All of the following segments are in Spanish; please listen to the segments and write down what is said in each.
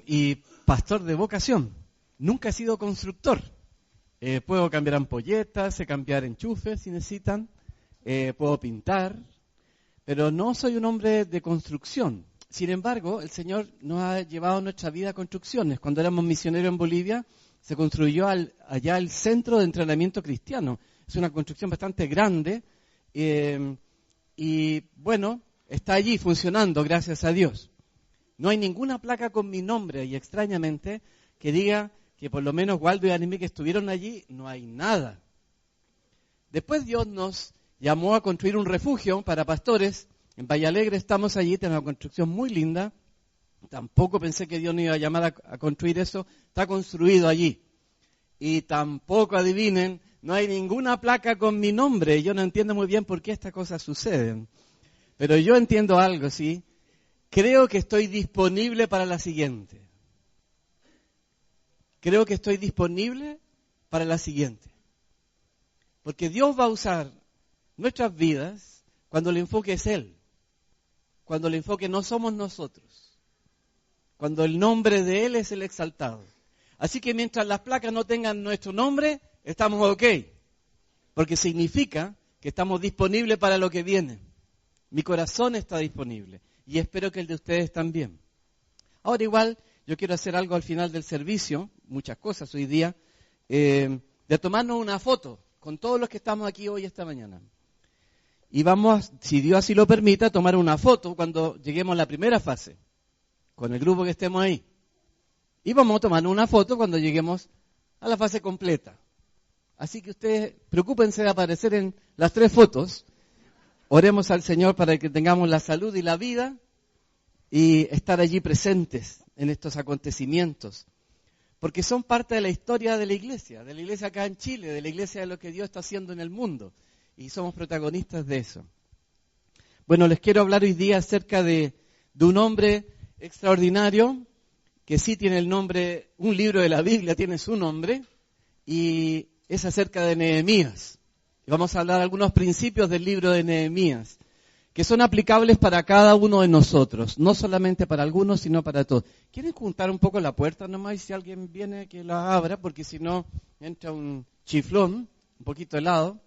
Y pastor de vocación. Nunca he sido constructor. Puedo cambiar ampolletas, sé cambiar enchufes si necesitan, puedo pintar, pero no soy un hombre de construcción. Sin embargo, el Señor nos ha llevado nuestra vida a construcciones. Cuando éramos misioneros en Bolivia, se construyó allá el centro de entrenamiento cristiano. Es una construcción bastante grande y bueno, está allí funcionando, gracias a Dios. No hay ninguna placa con mi nombre y extrañamente que diga que por lo menos Waldo y Anime que estuvieron allí, no hay nada. Después Dios nos llamó a construir un refugio para pastores. En Valle Alegre estamos allí, tenemos una construcción muy linda. Tampoco pensé que Dios nos iba a llamar a construir eso. Está construido allí. Y tampoco, adivinen, no hay ninguna placa con mi nombre. Yo no entiendo muy bien por qué estas cosas suceden. Pero yo entiendo algo, ¿sí? Creo que estoy disponible para la siguiente. Creo que estoy disponible para la siguiente. Porque Dios va a usar nuestras vidas cuando el enfoque es Él. Cuando el enfoque no somos nosotros. Cuando el nombre de Él es el exaltado. Así que mientras las placas no tengan nuestro nombre, estamos ok. Porque significa que estamos disponibles para lo que viene. Mi corazón está disponible. Y espero que el de ustedes también. Ahora igual, yo quiero hacer algo al final del servicio, muchas cosas hoy día, de tomarnos una foto con todos los que estamos aquí hoy esta mañana. Y vamos, si Dios así lo permite, a tomar una foto cuando lleguemos a la primera fase, con el grupo que estemos ahí. Y vamos a tomar una foto cuando lleguemos a la fase completa. Así que ustedes preocúpense de aparecer en las 3 fotos. Oremos al Señor para que tengamos la salud y la vida y estar allí presentes en estos acontecimientos. Porque son parte de la historia de la iglesia acá en Chile, de la iglesia de lo que Dios está haciendo en el mundo. Y somos protagonistas de eso. Bueno, les quiero hablar hoy día acerca de un hombre extraordinario, que sí tiene el nombre, un libro de la Biblia tiene su nombre, y es acerca de Nehemías. Y vamos a hablar de algunos principios del libro de Nehemías, que son aplicables para cada uno de nosotros, no solamente para algunos, sino para todos. ¿Quieren juntar un poco la puerta nomás y si alguien viene que la abra? Porque si no, entra un chiflón, un poquito helado.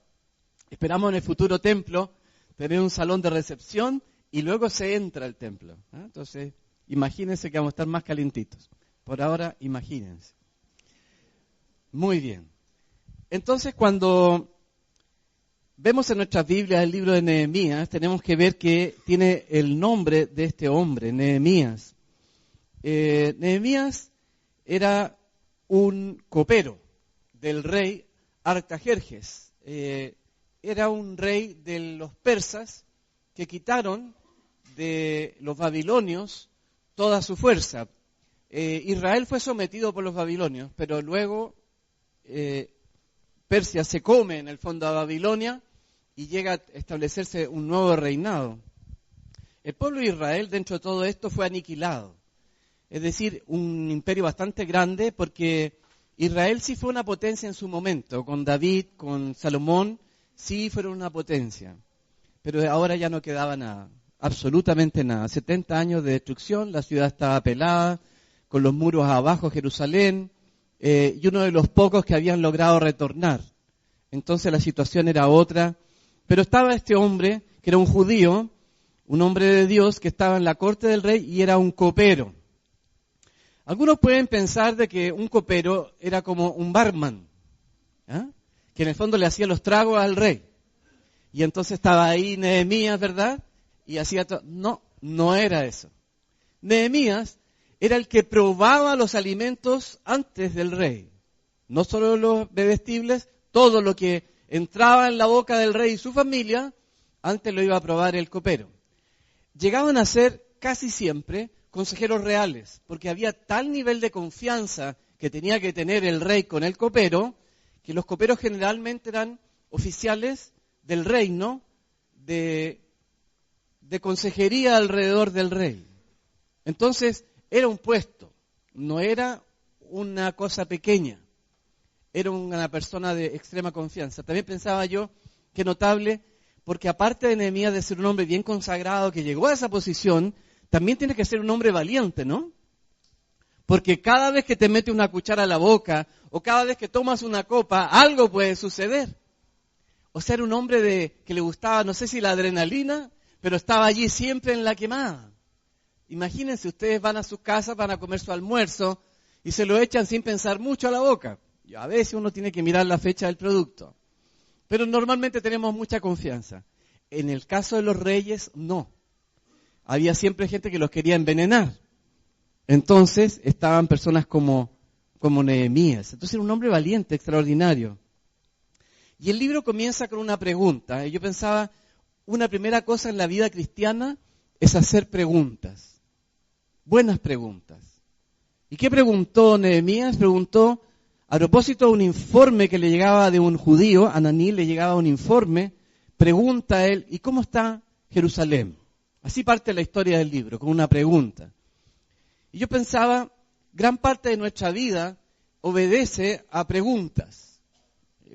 Esperamos en el futuro templo tener un salón de recepción y luego se entra al templo. Entonces, imagínense que vamos a estar más calientitos. Por ahora, imagínense. Muy bien. Entonces, cuando vemos en nuestras Biblias el libro de Nehemías, tenemos que ver que tiene el nombre de este hombre, Nehemías. Nehemías era un copero del rey Artajerjes. Era un rey de los persas que quitaron de los babilonios toda su fuerza. Israel fue sometido por los babilonios, pero luego Persia se come en el fondo a Babilonia y llega a establecerse un nuevo reinado. El pueblo de Israel dentro de todo esto fue aniquilado. Es decir, un imperio bastante grande porque Israel sí fue una potencia en su momento. Con David, con Salomón, sí fueron una potencia. Pero ahora ya no quedaba nada, absolutamente nada. 70 años de destrucción, la ciudad estaba pelada, con los muros abajo Jerusalén, y uno de los pocos que habían logrado retornar. Entonces la situación era otra. Pero estaba este hombre, que era un judío, un hombre de Dios, que estaba en la corte del rey y era un copero. Algunos pueden pensar de que un copero era como un barman, que en el fondo le hacía los tragos al rey. Y entonces estaba ahí Nehemías, ¿verdad? Y hacía todo. No, no era eso. Nehemías era el que probaba los alimentos antes del rey. No solo los bebestibles, todo lo que entraba en la boca del rey y su familia, antes lo iba a probar el copero. Llegaban a ser casi siempre consejeros reales, porque había tal nivel de confianza que tenía que tener el rey con el copero, que los coperos generalmente eran oficiales del reino, de consejería alrededor del rey. Entonces, era un puesto, no era una cosa pequeña. Era una persona de extrema confianza. También pensaba yo que notable, porque aparte de Nehemías de ser un hombre bien consagrado que llegó a esa posición, también tiene que ser un hombre valiente, ¿no? Porque cada vez que te metes una cuchara a la boca o cada vez que tomas una copa, algo puede suceder. O sea, era un hombre que le gustaba, no sé si la adrenalina, pero estaba allí siempre en la quemada. Imagínense, ustedes van a sus casas, van a comer su almuerzo y se lo echan sin pensar mucho a la boca. Y a veces uno tiene que mirar la fecha del producto. Pero normalmente tenemos mucha confianza. En el caso de los reyes, no. Había siempre gente que los quería envenenar. Entonces estaban personas como Nehemías. Entonces era un hombre valiente, extraordinario. Y el libro comienza con una pregunta. Y yo pensaba, una primera cosa en la vida cristiana es hacer preguntas. Buenas preguntas. ¿Y qué preguntó Nehemías? Preguntó, a propósito de un informe que le llegaba de un judío, a Ananí le llegaba un informe, pregunta a él, ¿y cómo está Jerusalén? Así parte la historia del libro, con una pregunta. Y yo pensaba, gran parte de nuestra vida obedece a preguntas.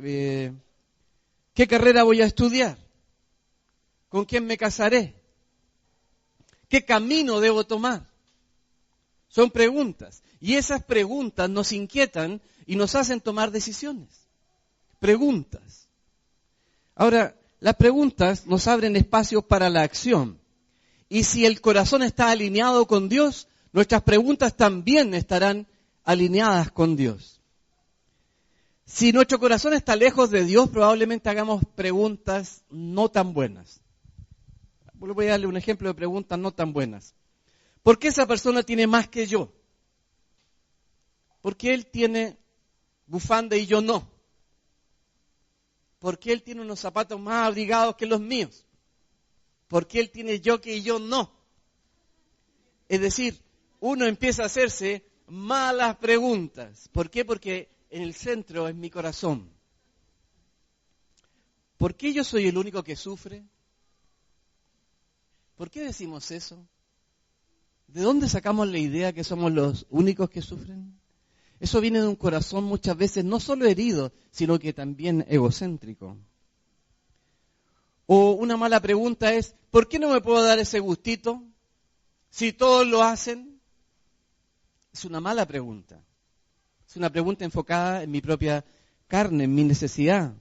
¿Qué carrera voy a estudiar? ¿Con quién me casaré? ¿Qué camino debo tomar? Son preguntas. Y esas preguntas nos inquietan y nos hacen tomar decisiones. Preguntas. Ahora, las preguntas nos abren espacios para la acción. Y si el corazón está alineado con Dios, nuestras preguntas también estarán alineadas con Dios. Si nuestro corazón está lejos de Dios, probablemente hagamos preguntas no tan buenas. Voy a darle un ejemplo de preguntas no tan buenas. ¿Por qué esa persona tiene más que yo? ¿Por qué él tiene bufanda y yo no? ¿Por qué él tiene unos zapatos más abrigados que los míos? ¿Por qué él tiene jockey y yo no? Es decir, uno empieza a hacerse malas preguntas. ¿Por qué? Porque en el centro es mi corazón. ¿Por qué yo soy el único que sufre? ¿Por qué decimos eso? ¿De dónde sacamos la idea que somos los únicos que sufren? Eso viene de un corazón muchas veces no solo herido, sino que también egocéntrico. O una mala pregunta es, ¿por qué no me puedo dar ese gustito? Si todos lo hacen. Es una mala pregunta. Es una pregunta enfocada en mi propia carne, en mi necesidad.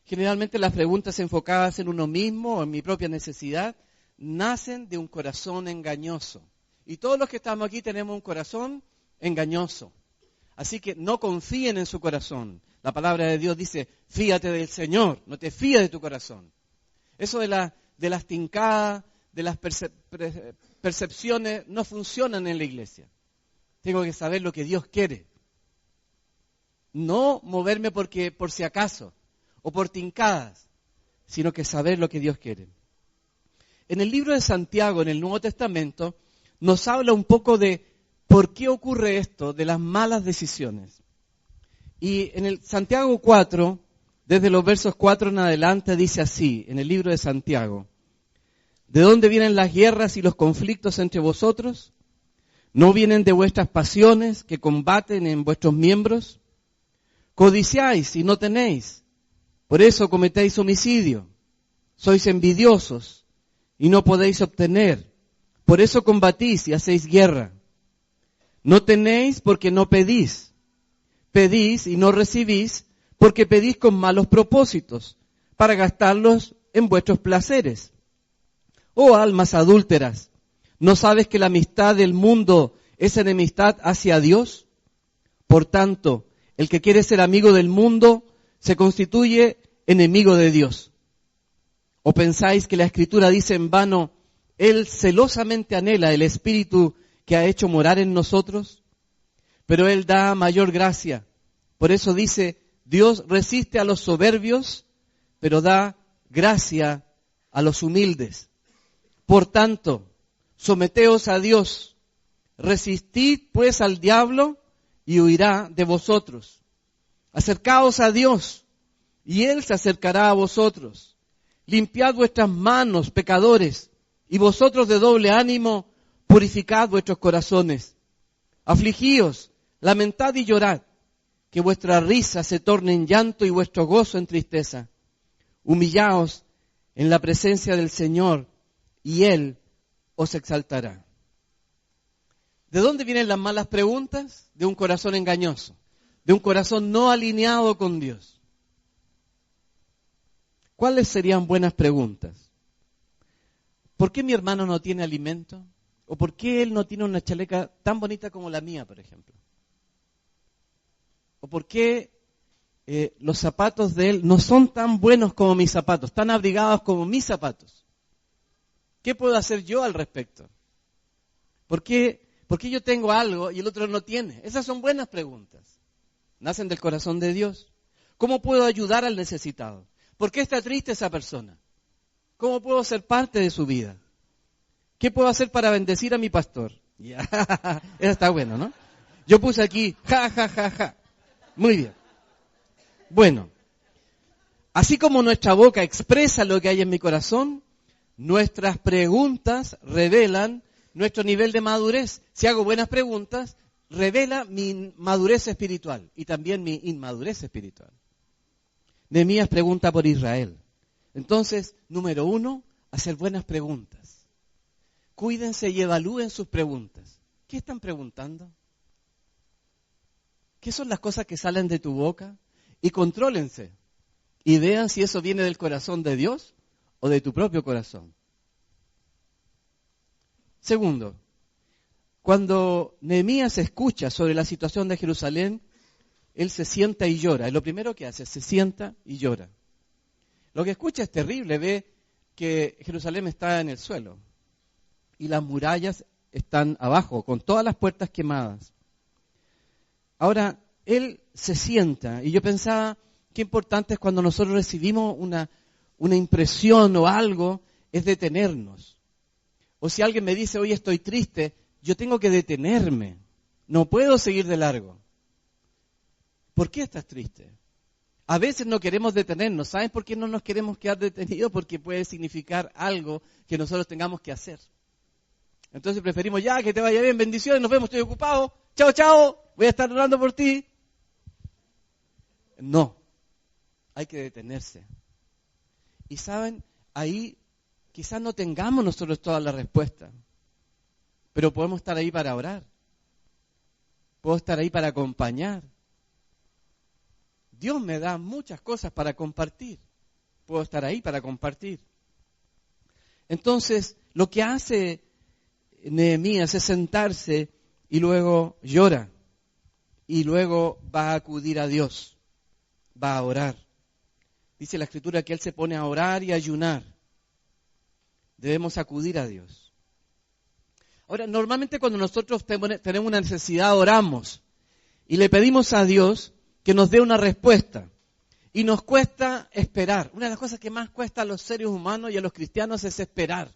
Generalmente las preguntas enfocadas en uno mismo o en mi propia necesidad nacen de un corazón engañoso. Y todos los que estamos aquí tenemos un corazón engañoso. Así que no confíen en su corazón. La palabra de Dios dice, fíate del Señor, no te fíes de tu corazón. Eso de las tincadas, de las percepciones, no funcionan en la iglesia. Tengo que saber lo que Dios quiere. No moverme por si acaso, o por tincadas, sino que saber lo que Dios quiere. En el libro de Santiago, en el Nuevo Testamento, nos habla un poco de por qué ocurre esto, de las malas decisiones. Y en el Santiago 4, desde los versos 4 en adelante, dice así, en el libro de Santiago, ¿de dónde vienen las guerras y los conflictos entre vosotros? ¿No vienen de vuestras pasiones que combaten en vuestros miembros? Codiciáis y no tenéis, por eso cometéis homicidio. Sois envidiosos y no podéis obtener, por eso combatís y hacéis guerra. No tenéis porque no pedís. Pedís y no recibís porque pedís con malos propósitos, para gastarlos en vuestros placeres. Oh almas adúlteras, ¿no sabes que la amistad del mundo es enemistad hacia Dios? Por tanto, el que quiere ser amigo del mundo se constituye enemigo de Dios. ¿O pensáis que la Escritura dice en vano, Él celosamente anhela el Espíritu que ha hecho morar en nosotros? Pero Él da mayor gracia. Por eso dice, Dios resiste a los soberbios, pero da gracia a los humildes. Por tanto, someteos a Dios, resistid pues al diablo y huirá de vosotros. Acercaos a Dios y Él se acercará a vosotros. Limpiad vuestras manos, pecadores, y vosotros de doble ánimo, purificad vuestros corazones. Afligíos, lamentad y llorad, que vuestra risa se torne en llanto y vuestro gozo en tristeza. Humillaos en la presencia del Señor, y Él os exaltará. ¿De dónde vienen las malas preguntas? De un corazón engañoso, de un corazón no alineado con Dios. ¿Cuáles serían buenas preguntas? ¿Por qué mi hermano no tiene alimento? ¿O por qué él no tiene una chaleca tan bonita como la mía, por ejemplo? ¿O por qué los zapatos de él no son tan buenos como mis zapatos, tan abrigados como mis zapatos? ¿Qué puedo hacer yo al respecto? ¿Por qué yo tengo algo y el otro no tiene? Esas son buenas preguntas. Nacen del corazón de Dios. ¿Cómo puedo ayudar al necesitado? ¿Por qué está triste esa persona? ¿Cómo puedo ser parte de su vida? ¿Qué puedo hacer para bendecir a mi pastor? Ya, eso está bueno, ¿no? Yo puse aquí, ja, ja, ja, ja. Muy bien. Bueno, así como nuestra boca expresa lo que hay en mi corazón, nuestras preguntas revelan nuestro nivel de madurez. Si hago buenas preguntas, revela mi madurez espiritual y también mi inmadurez espiritual. Nehemías pregunta por Israel. Entonces, número 1, hacer buenas preguntas. Cuídense y evalúen sus preguntas. ¿Qué están preguntando? ¿Qué son las cosas que salen de tu boca? Y contrólense. Y vean si eso viene del corazón de Dios o de tu propio corazón. Segundo, cuando Nehemías escucha sobre la situación de Jerusalén, él se sienta y llora. Es lo primero que hace, se sienta y llora. Lo que escucha es terrible, ve que Jerusalén está en el suelo y las murallas están abajo, con todas las puertas quemadas. Ahora, él se sienta y yo pensaba, qué importante es cuando nosotros recibimos una impresión o algo, es detenernos. O si alguien me dice, hoy estoy triste, yo tengo que detenerme. No puedo seguir de largo. ¿Por qué estás triste? A veces no queremos detenernos. ¿Saben por qué no nos queremos quedar detenidos? Porque puede significar algo que nosotros tengamos que hacer. Entonces preferimos, ya, que te vaya bien, bendiciones, nos vemos, estoy ocupado. Chao, chao, voy a estar orando por ti. No, hay que detenerse. Y saben, ahí quizás no tengamos nosotros todas las respuestas, pero podemos estar ahí para orar. Puedo estar ahí para acompañar. Dios me da muchas cosas para compartir. Puedo estar ahí para compartir. Entonces, lo que hace Nehemías es sentarse y luego llora. Y luego va a acudir a Dios. Va a orar. Dice la Escritura que él se pone a orar y a ayunar. Debemos acudir a Dios. Ahora, normalmente cuando nosotros tenemos una necesidad, oramos y le pedimos a Dios que nos dé una respuesta. Y nos cuesta esperar. Una de las cosas que más cuesta a los seres humanos y a los cristianos es esperar.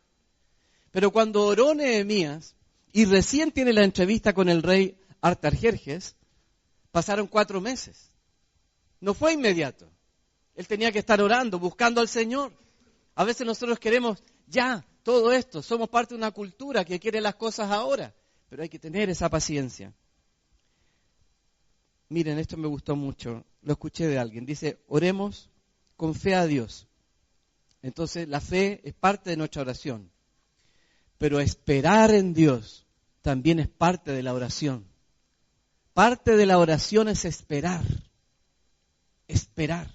Pero cuando oró Nehemías y recién tiene la entrevista con el rey Artajerjes, pasaron 4 meses. No fue inmediato. Él tenía que estar orando, buscando al Señor. A veces nosotros queremos ya todo esto. Somos parte de una cultura que quiere las cosas ahora. Pero hay que tener esa paciencia. Miren, esto me gustó mucho. Lo escuché de alguien. Dice, oremos con fe a Dios. Entonces, la fe es parte de nuestra oración. Pero esperar en Dios también es parte de la oración. Parte de la oración es esperar. Esperar.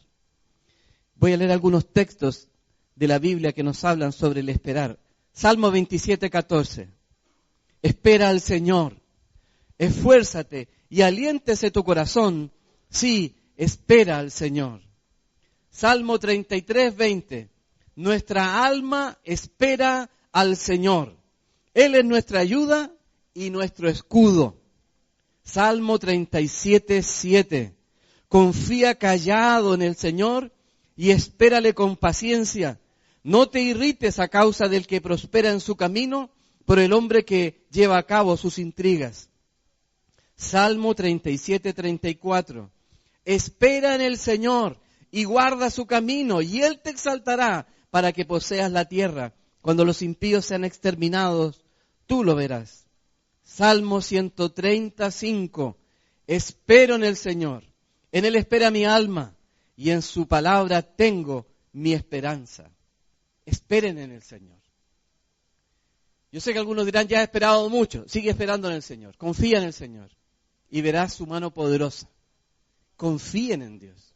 Voy a leer algunos textos de la Biblia que nos hablan sobre el esperar. Salmo 27:14. Espera al Señor. Esfuérzate y aliéntese tu corazón. Sí, espera al Señor. Salmo 33:20. Nuestra alma espera al Señor. Él es nuestra ayuda y nuestro escudo. Salmo 37:7. Confía callado en el Señor y espérale con paciencia. No te irrites a causa del que prospera en su camino, por el hombre que lleva a cabo sus intrigas. Salmo 37:34. Espera en el Señor y guarda su camino, y Él te exaltará para que poseas la tierra. Cuando los impíos sean exterminados, tú lo verás. Salmo 135. Espero en el Señor. En Él espera mi alma, y en su palabra tengo mi esperanza. Esperen en el Señor. Yo sé que algunos dirán, ya he esperado mucho. Sigue esperando en el Señor. Confía en el Señor. Y verás su mano poderosa. Confíen en Dios.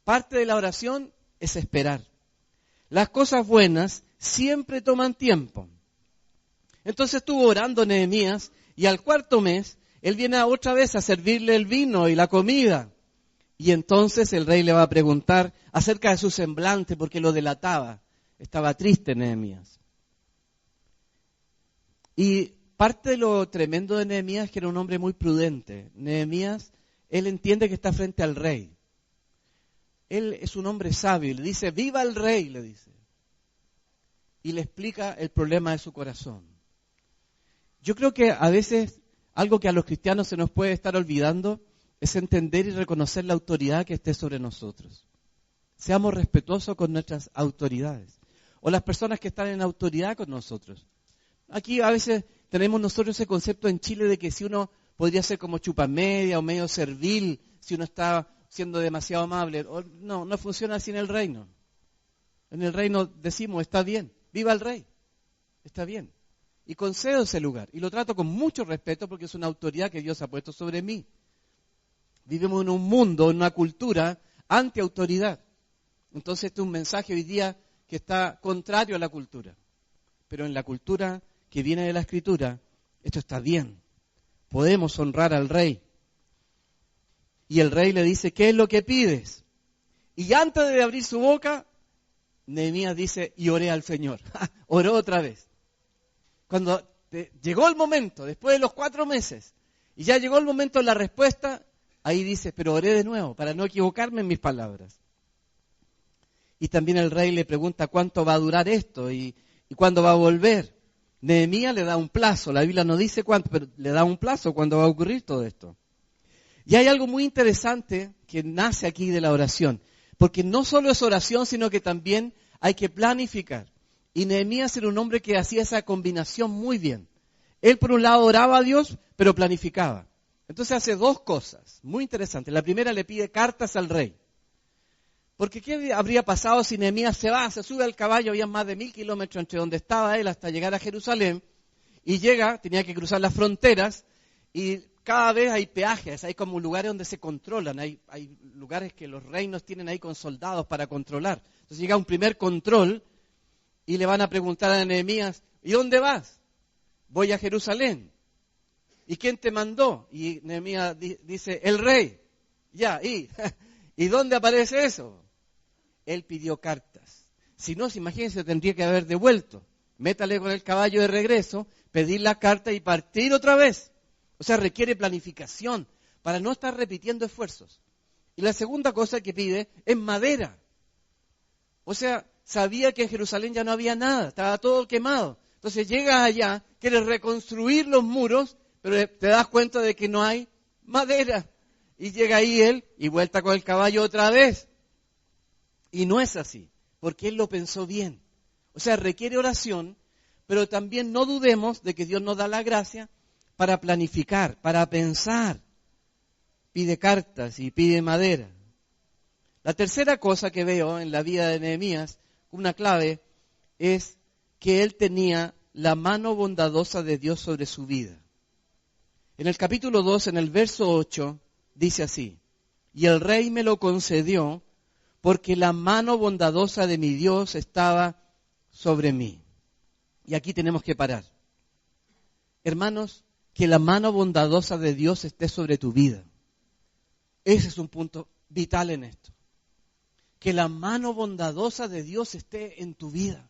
Parte de la oración es esperar. Las cosas buenas siempre toman tiempo. Entonces estuvo orando Nehemías y al cuarto mes, él viene otra vez a servirle el vino y la comida. Y entonces el rey le va a preguntar acerca de su semblante porque lo delataba. Estaba triste Nehemías. Y parte de lo tremendo de Nehemías es que era un hombre muy prudente. Nehemías, él entiende que está frente al rey. Él es un hombre sabio y le dice, viva el rey, le dice. Y le explica el problema de su corazón. Yo creo que a veces algo que a los cristianos se nos puede estar olvidando es entender y reconocer la autoridad que esté sobre nosotros. Seamos respetuosos con nuestras autoridades. O las personas que están en autoridad con nosotros. Aquí a veces tenemos nosotros ese concepto en Chile de que si uno podría ser como chupamedia o medio servil, si uno está siendo demasiado amable. No funciona así en el reino. En el reino decimos, está bien, viva el rey, está bien. Y concedo ese lugar. Y lo trato con mucho respeto porque es una autoridad que Dios ha puesto sobre mí. Vivimos en un mundo, en una cultura anti-autoridad. Entonces este es un mensaje hoy día que está contrario a la cultura. Pero en la cultura que viene de la Escritura, esto está bien. Podemos honrar al rey. Y el rey le dice, ¿qué es lo que pides? Y antes de abrir su boca, Nehemías dice, y oré al Señor. Oró otra vez. Cuando llegó el momento, después de los 4 meses, y ya llegó el momento de la respuesta, ahí dice, pero oré de nuevo, para no equivocarme en mis palabras. Y también el rey le pregunta cuánto va a durar esto y cuándo va a volver. Nehemías le da un plazo, la Biblia no dice cuánto, pero le da un plazo cuándo va a ocurrir todo esto. Y hay algo muy interesante que nace aquí de la oración, porque no solo es oración, sino que también hay que planificar. Y Nehemías era un hombre que hacía esa combinación muy bien. Él por un lado oraba a Dios, pero planificaba. Entonces hace 2 cosas muy interesantes. La primera, le pide cartas al rey. Porque ¿qué habría pasado si Nehemías se sube al caballo, había más de 1000 kilómetros entre donde estaba él hasta llegar a Jerusalén, y llega, tenía que cruzar las fronteras, y cada vez hay peajes, hay como lugares donde se controlan, hay lugares que los reinos tienen ahí con soldados para controlar. Entonces llega un primer control, y le van a preguntar a Nehemías, ¿y dónde vas? Voy a Jerusalén. ¿Y quién te mandó? Y Nehemías dice, el rey. Ya, ¿y dónde aparece eso? Él pidió cartas. Si no, imagínense, tendría que haber devuelto. Métale con el caballo de regreso, pedir la carta y partir otra vez. O sea, requiere planificación para no estar repitiendo esfuerzos. Y la segunda cosa que pide es madera. O sea, sabía que en Jerusalén ya no había nada, estaba todo quemado. Entonces llegas allá, quieres reconstruir los muros, pero te das cuenta de que no hay madera. Y llega ahí él y vuelta con el caballo otra vez. Y no es así, porque él lo pensó bien. O sea, requiere oración, pero también no dudemos de que Dios nos da la gracia para planificar, para pensar. Pide cartas y pide madera. La tercera cosa que veo en la vida de Nehemías, una clave, es que él tenía la mano bondadosa de Dios sobre su vida. En el capítulo 2, en el verso 8, dice así, y el rey me lo concedió porque la mano bondadosa de mi Dios estaba sobre mí. Y aquí tenemos que parar. Hermanos, que la mano bondadosa de Dios esté sobre tu vida. Ese es un punto vital en esto. Que la mano bondadosa de Dios esté en tu vida.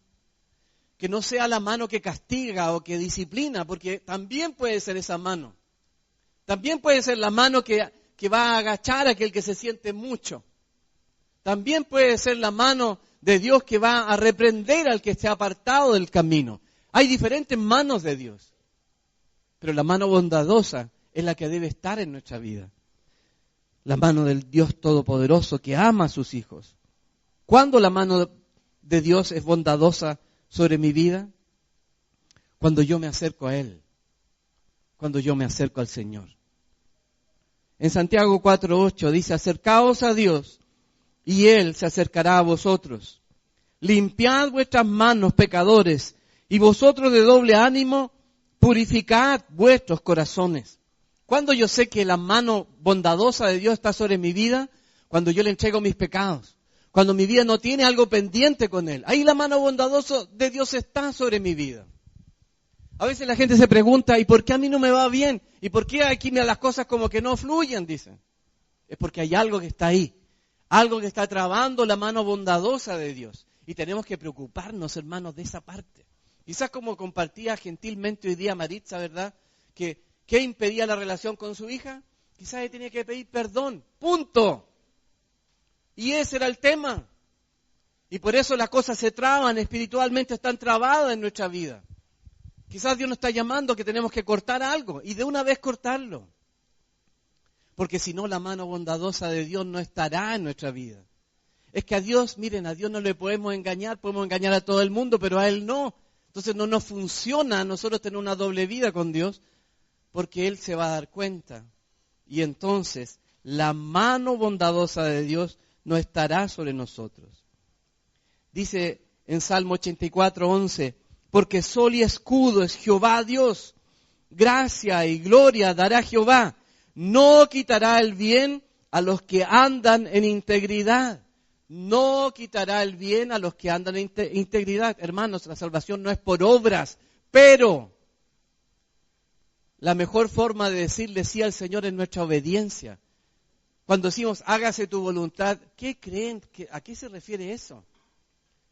Que no sea la mano que castiga o que disciplina, porque también puede ser esa mano. También puede ser la mano que va a agachar a aquel que se siente mucho. También puede ser la mano de Dios que va a reprender al que esté apartado del camino. Hay diferentes manos de Dios. Pero la mano bondadosa es la que debe estar en nuestra vida. La mano del Dios Todopoderoso que ama a sus hijos. ¿Cuándo la mano de Dios es bondadosa sobre mi vida? Cuando yo me acerco a Él. Cuando yo me acerco al Señor. En Santiago 4:8 dice, acercaos a Dios y Él se acercará a vosotros. Limpiad vuestras manos, pecadores, Y vosotros de doble ánimo, purificad vuestros corazones. Cuando yo sé que la mano bondadosa de Dios está sobre mi vida, cuando yo le entrego mis pecados, cuando mi vida no tiene algo pendiente con Él, ahí la mano bondadosa de Dios está sobre mi vida. A veces la gente se pregunta, ¿y por qué a mí no me va bien? ¿Y por qué aquí las cosas como que no fluyen? Dicen. Es porque hay algo que está ahí, algo que está trabando la mano bondadosa de Dios. Y tenemos que preocuparnos, hermanos, de esa parte. Quizás como compartía gentilmente hoy día Maritza, ¿verdad? ¿Qué impedía la relación con su hija? Quizás ella tenía que pedir perdón, punto. Y ese era el tema. Y por eso las cosas se traban, espiritualmente están trabadas en nuestra vida. Quizás Dios nos está llamando que tenemos que cortar algo y de una vez cortarlo. Porque si no, la mano bondadosa de Dios no estará en nuestra vida. Es que a Dios, miren, a Dios no le podemos engañar a todo el mundo, pero a Él no. Entonces no nos funciona a nosotros tener una doble vida con Dios, porque Él se va a dar cuenta. Y entonces la mano bondadosa de Dios no estará sobre nosotros. Dice en Salmo 84:11, porque sol y escudo es Jehová Dios, gracia y gloria dará Jehová, no quitará el bien a los que andan en integridad. No quitará el bien a los que andan en integridad. Hermanos, la salvación no es por obras, pero la mejor forma de decirle sí al Señor es nuestra obediencia. Cuando decimos, hágase tu voluntad, ¿qué creen? ¿A qué se refiere eso?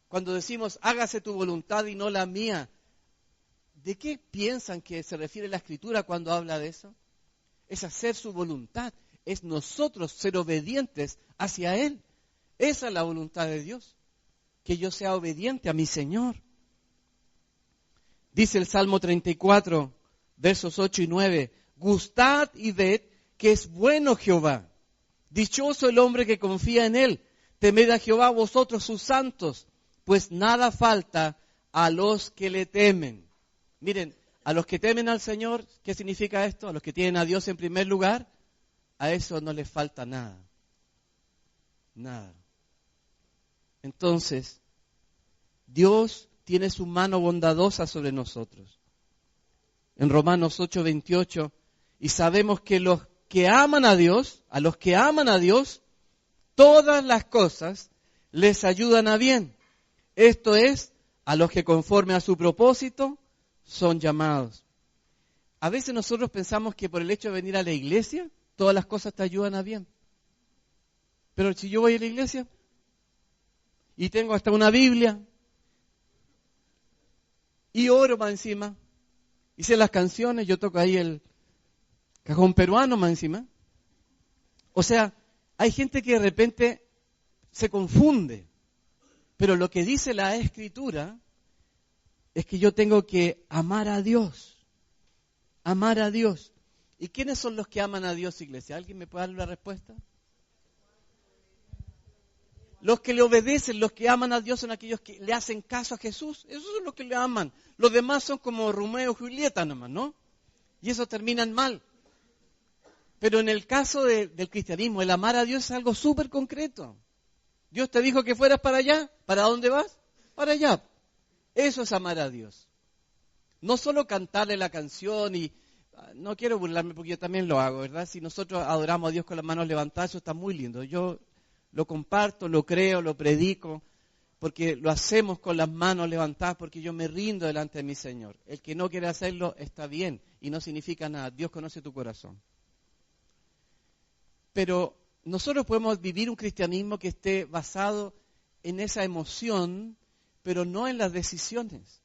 Cuando decimos, hágase tu voluntad y no la mía, ¿de qué piensan que se refiere la Escritura cuando habla de eso? Es hacer su voluntad, es nosotros ser obedientes hacia Él. Esa es la voluntad de Dios, que yo sea obediente a mi Señor. Dice el Salmo 34, versos 8 y 9, gustad y ved que es bueno Jehová. Dichoso el hombre que confía en Él. Temed a Jehová vosotros sus santos, pues nada falta a los que le temen. Miren, a los que temen al Señor, ¿qué significa esto? A los que tienen a Dios en primer lugar, a eso no les falta nada. Nada. Entonces, Dios tiene su mano bondadosa sobre nosotros. En Romanos 8:28, y sabemos que los que aman a Dios, a los que aman a Dios, todas las cosas les ayudan a bien. Esto es, a los que conforme a su propósito son llamados. A veces nosotros pensamos que por el hecho de venir a la iglesia, todas las cosas te ayudan a bien. Pero si yo voy a la iglesia y tengo hasta una Biblia y oro más encima, y sé las canciones, yo toco ahí el cajón peruano más encima. O sea, hay gente que de repente se confunde, pero lo que dice la Escritura es que yo tengo que amar a Dios. Amar a Dios. ¿Y quiénes son los que aman a Dios, iglesia? ¿Alguien me puede dar la respuesta? Los que le obedecen, los que aman a Dios son aquellos que le hacen caso a Jesús. Esos son los que le aman. Los demás son como Romeo y Julieta nomás, ¿no? Y esos terminan mal. Pero en el caso del cristianismo, el amar a Dios es algo súper concreto. Dios te dijo que fueras para allá. ¿Para dónde vas? Para allá. Eso es amar a Dios. No solo cantarle la canción y... No quiero burlarme porque yo también lo hago, ¿verdad? Si nosotros adoramos a Dios con las manos levantadas, eso está muy lindo. Yo lo comparto, lo creo, lo predico, porque lo hacemos con las manos levantadas, porque yo me rindo delante de mi Señor. El que no quiere hacerlo está bien y no significa nada. Dios conoce tu corazón. Pero nosotros podemos vivir un cristianismo que esté basado en esa emoción, pero no en las decisiones.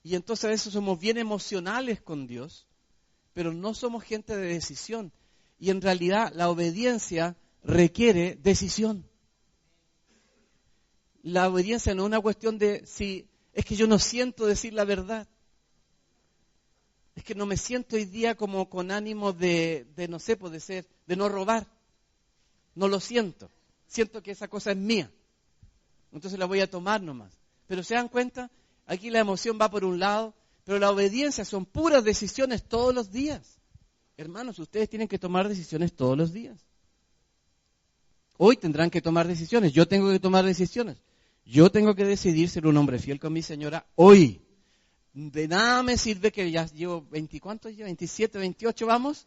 Y entonces a veces somos bien emocionales con Dios, pero no somos gente de decisión. Y en realidad la obediencia requiere decisión. La obediencia no es una cuestión de si es que yo no siento decir la verdad. Es que no me siento hoy día como con ánimo de no sé, de no robar. No lo siento. Siento que esa cosa es mía. Entonces la voy a tomar nomás. Pero ¿se dan cuenta? Aquí la emoción va por un lado, pero la obediencia son puras decisiones todos los días. Hermanos, ustedes tienen que tomar decisiones todos los días. Hoy tendrán que tomar decisiones. Yo tengo que tomar decisiones. Yo tengo que decidir ser un hombre fiel con mi señora hoy. De nada me sirve que ya llevo 20, ¿cuántos llevo? 27, 28, vamos.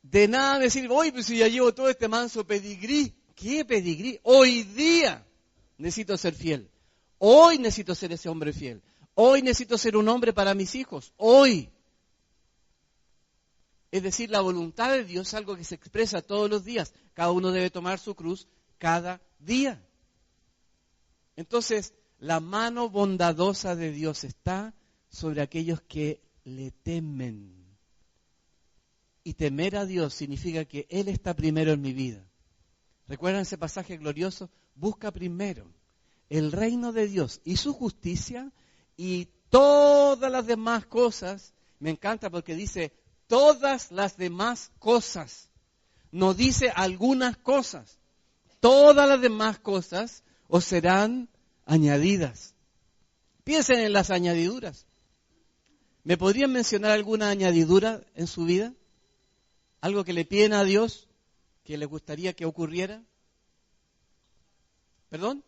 De nada me sirve, oye, pues si ya llevo todo este manso pedigrí. ¿Qué pedigrí? Hoy día necesito ser fiel. Hoy necesito ser ese hombre fiel. Hoy necesito ser un hombre para mis hijos. Hoy. Es decir, la voluntad de Dios es algo que se expresa todos los días. Cada uno debe tomar su cruz cada día. Entonces, la mano bondadosa de Dios está sobre aquellos que le temen. Y temer a Dios significa que Él está primero en mi vida. ¿Recuerdan ese pasaje glorioso? Busca primero el reino de Dios y su justicia y todas las demás cosas. Me encanta porque dice todas las demás cosas. No dice algunas cosas. Todas las demás cosas os serán añadidas. Piensen en las añadiduras. ¿Me podrían mencionar alguna añadidura en su vida? ¿Algo que le piden a Dios que le gustaría que ocurriera? ¿Perdón?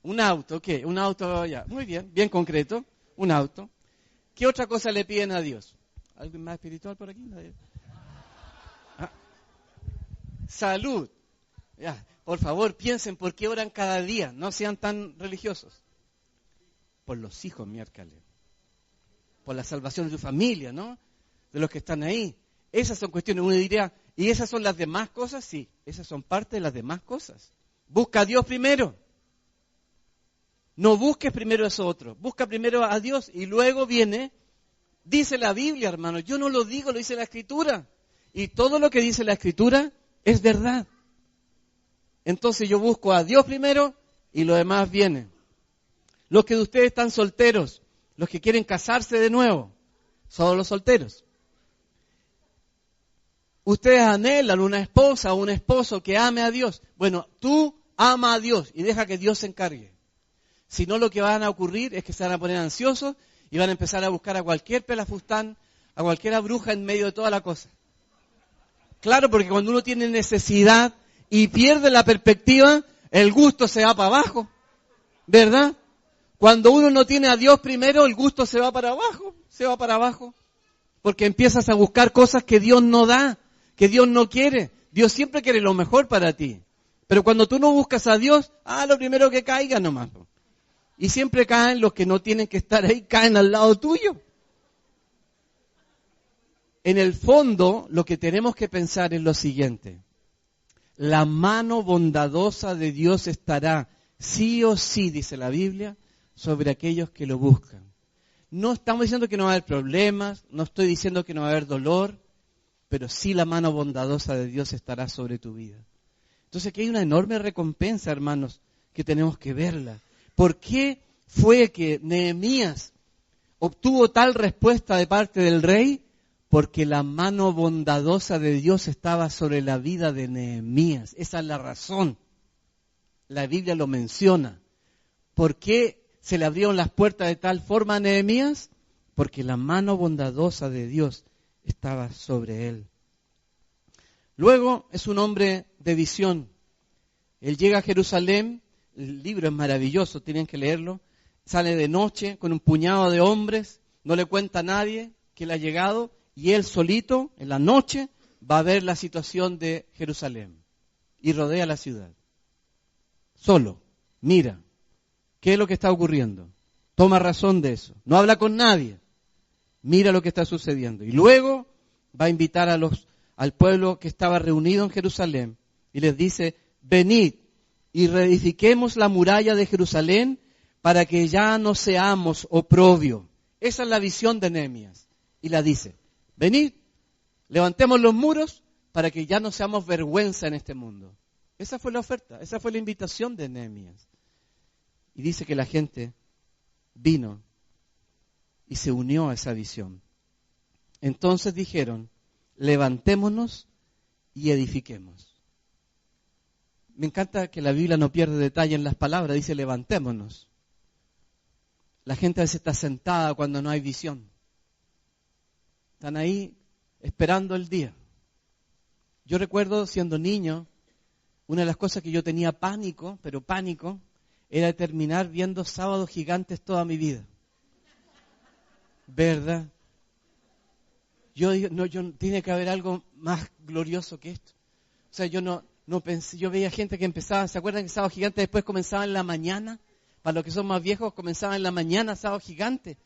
Un auto, ¿qué? Un auto, ya. Muy bien, bien concreto. Un auto. ¿Qué otra cosa le piden a Dios? ¿Algo más espiritual por aquí? Ah. Salud. Ya, por favor, piensen por qué oran cada día. No sean tan religiosos. Por los hijos, miércoles. Por la salvación de tu familia, ¿no? De los que están ahí. Esas son cuestiones. Uno diría, ¿y esas son las demás cosas? Sí, esas son parte de las demás cosas. Busca a Dios primero. No busques primero eso otro. Busca primero a Dios y luego viene, dice la Biblia, hermano. Yo no lo digo, lo dice la Escritura. Y todo lo que dice la Escritura es verdad. Entonces yo busco a Dios primero y lo demás viene. Los que de ustedes están solteros, los que quieren casarse de nuevo, son los solteros. Ustedes anhelan una esposa o un esposo que ame a Dios. Bueno, tú ama a Dios y deja que Dios se encargue. Si no, lo que van a ocurrir es que se van a poner ansiosos y van a empezar a buscar a cualquier pelafustán, a cualquier bruja en medio de toda la cosa. Claro, porque cuando uno tiene necesidad y pierde la perspectiva, el gusto se va para abajo, ¿verdad? Cuando uno no tiene a Dios primero, el gusto se va para abajo, porque empiezas a buscar cosas que Dios no da, que Dios no quiere. Dios siempre quiere lo mejor para ti. Pero cuando tú no buscas a Dios, lo primero que caiga nomás. Y siempre caen los que no tienen que estar ahí, caen al lado tuyo. En el fondo, lo que tenemos que pensar es lo siguiente. La mano bondadosa de Dios estará, sí o sí, dice la Biblia, sobre aquellos que lo buscan. No estamos diciendo que no va a haber problemas, no estoy diciendo que no va a haber dolor, pero sí la mano bondadosa de Dios estará sobre tu vida. Entonces aquí hay una enorme recompensa, hermanos, que tenemos que verla. ¿Por qué fue que Nehemías obtuvo tal respuesta de parte del rey? Porque la mano bondadosa de Dios estaba sobre la vida de Nehemías. Esa es la razón. La Biblia lo menciona. ¿Por qué se le abrieron las puertas de tal forma a Nehemías? Porque la mano bondadosa de Dios estaba sobre él. Luego es un hombre de visión. Él llega a Jerusalén, el libro es maravilloso, tienen que leerlo. Sale de noche con un puñado de hombres, no le cuenta a nadie que él ha llegado y él solito, en la noche, va a ver la situación de Jerusalén y rodea la ciudad. Solo, mira, ¿qué es lo que está ocurriendo? Toma razón de eso, no habla con nadie, mira lo que está sucediendo. Y luego va a invitar al pueblo que estaba reunido en Jerusalén y les dice, venid y reedifiquemos la muralla de Jerusalén para que ya no seamos oprobio. Esa es la visión de Nehemías. Y la dice, venid, levantemos los muros para que ya no seamos vergüenza en este mundo. Esa fue la oferta, esa fue la invitación de Nehemías. Y dice que la gente vino y se unió a esa visión. Entonces dijeron, levantémonos y edifiquemos. Me encanta que la Biblia no pierde detalle en las palabras, dice levantémonos. La gente a veces está sentada cuando no hay visión. Están ahí esperando el día. Yo recuerdo siendo niño, una de las cosas que yo tenía pánico, pero pánico, era terminar viendo Sábados Gigantes toda mi vida. ¿Verdad? Yo digo, no, tiene que haber algo más glorioso que esto. O sea, yo no pensé, yo veía gente que empezaba, ¿se acuerdan que Sábado Gigante después comenzaba en la mañana? Para los que son más viejos, comenzaba en la mañana Sábado Gigante.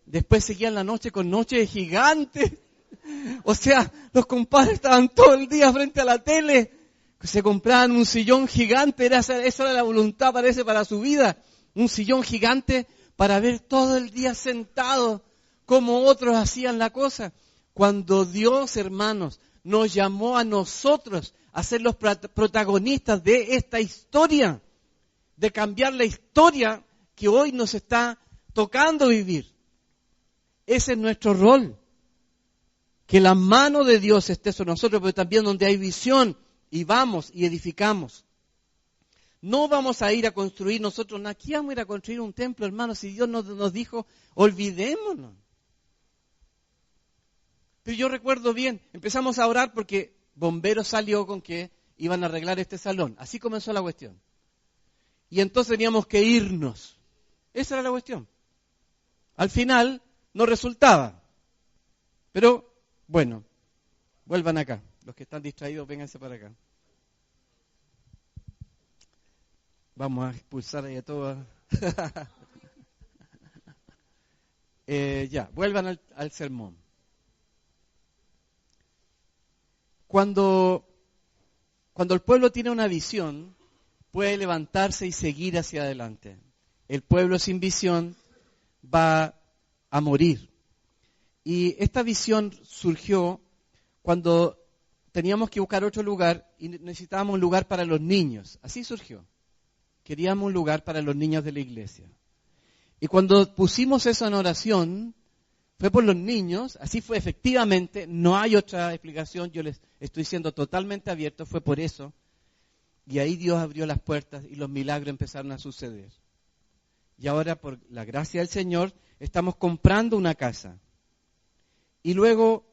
Después seguía en la noche con Noche de Gigante. O sea, los compadres estaban todo el día frente a la tele. Se compraban un sillón gigante, esa era la voluntad, parece, para su vida. Un sillón gigante para ver todo el día sentado como otros hacían la cosa. Cuando Dios, hermanos, nos llamó a nosotros a ser los protagonistas de esta historia, de cambiar la historia que hoy nos está tocando vivir. Ese es nuestro rol. Que la mano de Dios esté sobre nosotros, pero también donde hay visión, y vamos y edificamos. No vamos a ir a construir nosotros, aquí vamos a ir a construir un templo, hermanos, si Dios nos dijo, olvidémonos. Pero yo recuerdo bien, empezamos a orar porque Bomberos salió con que iban a arreglar este salón. Así comenzó la cuestión. Y entonces teníamos que irnos. Esa era la cuestión. Al final no resultaba. Pero, bueno, vuelvan acá. Los que están distraídos, vénganse para acá. Vamos a expulsar ahí a todos. Ya, vuelvan al sermón. Cuando el pueblo tiene una visión, puede levantarse y seguir hacia adelante. El pueblo sin visión va a morir. Y esta visión surgió cuando teníamos que buscar otro lugar y necesitábamos un lugar para los niños. Así surgió. Queríamos un lugar para los niños de la iglesia. Y cuando pusimos eso en oración, fue por los niños, así fue efectivamente, no hay otra explicación, yo les estoy siendo totalmente abierto, fue por eso. Y ahí Dios abrió las puertas y los milagros empezaron a suceder. Y ahora, por la gracia del Señor, estamos comprando una casa. Y luego,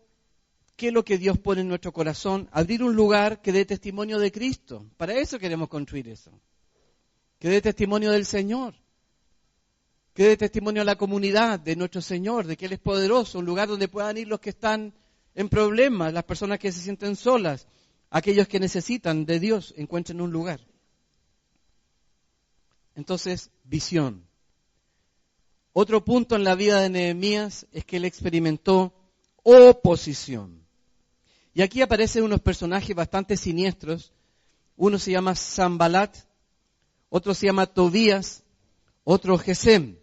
¿qué es lo que Dios pone en nuestro corazón? Abrir un lugar que dé testimonio de Cristo. Para eso queremos construir eso. Que dé testimonio del Señor. Que dé testimonio a la comunidad de nuestro Señor, de que Él es poderoso. Un lugar donde puedan ir los que están en problemas, las personas que se sienten solas, aquellos que necesitan de Dios, encuentren un lugar. Entonces, visión. Otro punto en la vida de Nehemías es que él experimentó oposición. Y aquí aparecen unos personajes bastante siniestros. Uno se llama Sanbalat, otro se llama Tobías, otro Gesem.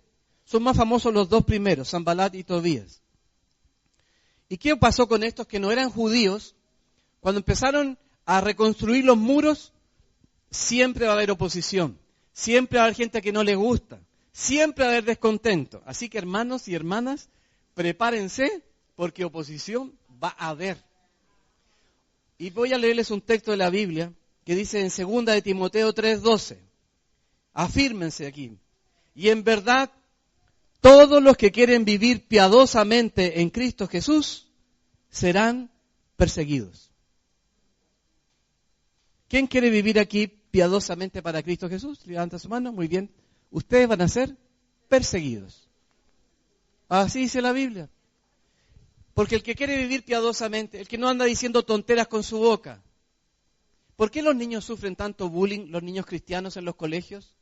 Son más famosos los dos primeros, Sanbalat y Tobías. ¿Y qué pasó con estos que no eran judíos? Cuando empezaron a reconstruir los muros, siempre va a haber oposición. Siempre va a haber gente que no le gusta. Siempre va a haber descontento. Así que hermanos y hermanas, prepárense porque oposición va a haber. Y voy a leerles un texto de la Biblia que dice en 2 de Timoteo 3:12. Afírmense aquí. Y en verdad, todos los que quieren vivir piadosamente en Cristo Jesús serán perseguidos. ¿Quién quiere vivir aquí piadosamente para Cristo Jesús? Levanta su mano, muy bien. Ustedes van a ser perseguidos. Así dice la Biblia. Porque el que quiere vivir piadosamente, el que no anda diciendo tonteras con su boca. ¿Por qué los niños sufren tanto bullying, los niños cristianos en los colegios?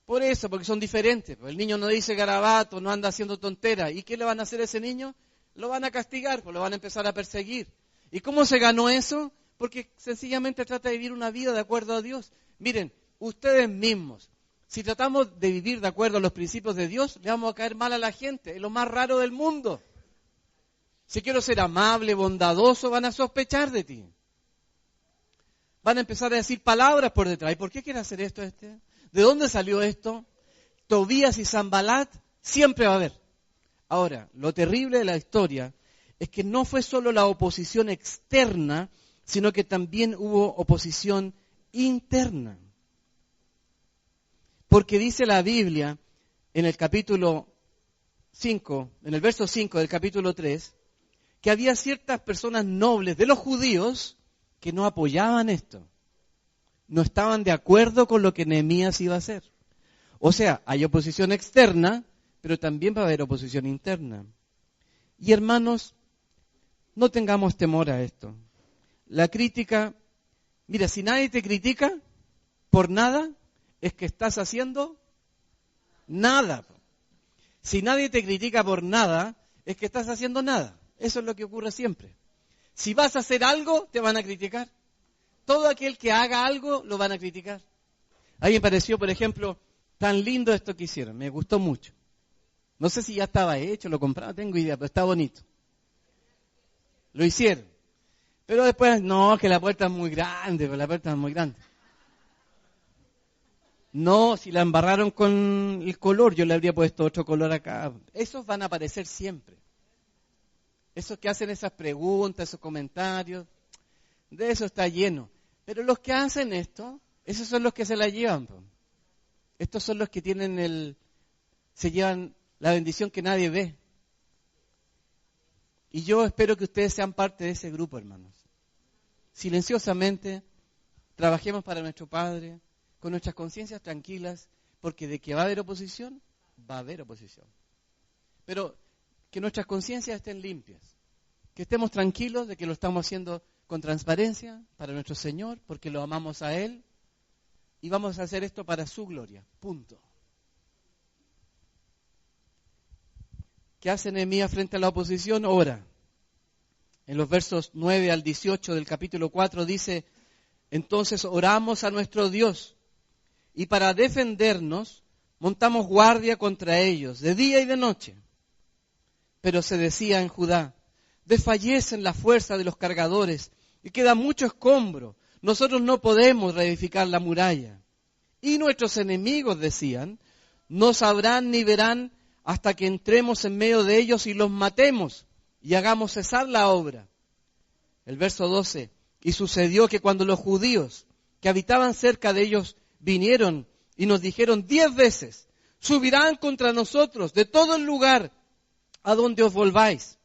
Por eso, porque son diferentes. El niño no dice garabato, no anda haciendo tonteras. ¿Y qué le van a hacer a ese niño? Lo van a castigar, pues lo van a empezar a perseguir. ¿Y cómo se ganó eso? Porque sencillamente trata de vivir una vida de acuerdo a Dios. Miren, ustedes mismos, si tratamos de vivir de acuerdo a los principios de Dios, le vamos a caer mal a la gente. Es lo más raro del mundo. Si quiero ser amable, bondadoso, van a sospechar de ti. Van a empezar a decir palabras por detrás. ¿Y por qué quiere hacer esto este? ¿De dónde salió esto? Tobías y Sanbalat siempre va a haber. Ahora, lo terrible de la historia es que no fue solo la oposición externa, sino que también hubo oposición interna. Porque dice la Biblia en el capítulo 5, en el verso 5 del capítulo 3, que había ciertas personas nobles de los judíos que no apoyaban esto. no estaban de acuerdo con lo que Nehemías iba a hacer. O sea, hay oposición externa, pero también va a haber oposición interna. Y hermanos, no tengamos temor a esto. La crítica, mira, si nadie te critica por nada, es que estás haciendo nada. Si nadie te critica por nada, es que estás haciendo nada. Eso es lo que ocurre siempre. Si vas a hacer algo, te van a criticar. Todo aquel que haga algo, lo van a criticar. A mí me pareció, por ejemplo, tan lindo esto que hicieron. Me gustó mucho. No sé si ya estaba hecho, lo compraron, no tengo idea, pero está bonito. Lo hicieron. Pero después, no, que la puerta es muy grande, pero la puerta es muy grande. No, si la embarraron con el color, yo le habría puesto otro color acá. Esos van a aparecer siempre. Esos que hacen esas preguntas, esos comentarios, de eso está lleno. Pero los que hacen esto, esos son los que se la llevan. Estos son los que tienen se llevan la bendición que nadie ve. Y yo espero que ustedes sean parte de ese grupo, hermanos. Silenciosamente, trabajemos para nuestro Padre, con nuestras conciencias tranquilas, porque de que va a haber oposición, va a haber oposición. Pero que nuestras conciencias estén limpias, que estemos tranquilos de que lo estamos haciendo con transparencia para nuestro Señor, porque lo amamos a Él, y vamos a hacer esto para su gloria, punto. ¿Qué hace Nehemías frente a la oposición? Ora. En los versos 9 al 18 del capítulo 4 dice, entonces oramos a nuestro Dios, y para defendernos montamos guardia contra ellos, de día y de noche. Pero se decía en Judá, desfallecen la fuerza de los cargadores, y queda mucho escombro. Nosotros no podemos reedificar la muralla. Y nuestros enemigos decían, no sabrán ni verán hasta que entremos en medio de ellos y los matemos y hagamos cesar la obra. El verso 12, y sucedió que cuando los judíos que habitaban cerca de ellos vinieron y nos dijeron 10 veces, subirán contra nosotros de todo el lugar a donde os volváis.